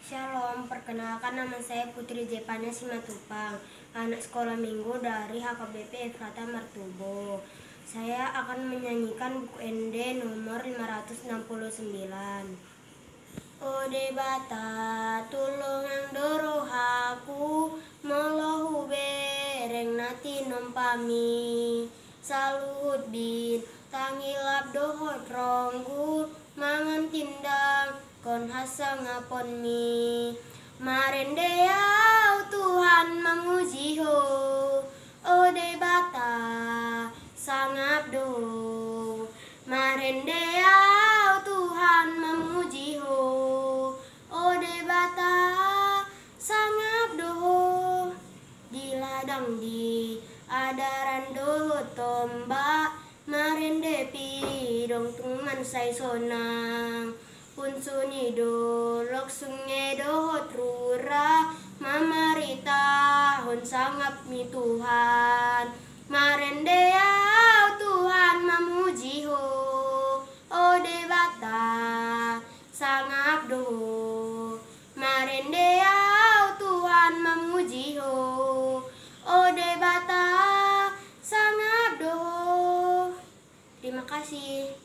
Shalom, perkenalkan nama saya Putri Jepania Simatupang, anak sekolah minggu dari HKBP Efrata Martubo. Saya akan menyanyikan buku ND nomor 569. Ode bata tulung ang dorohaku molahu bereng nati nompami saluhut bin tangilap dohot ronggu mangan tindang kon hasa ngapon mi marendeau Tuhan memuji ho ode bata sangap do marendeau Tuhan memuji ho ode bata sangap do di ladang di adaran do tomba marende pi dong tuman sai sonang punsuni do lok sungai do trura mamarita hon sangap mi Tuhan marende au Tuhan memuji ho ode bata sangap do marende au Tuhan memuji ho ode bata sangap do. Terima kasih.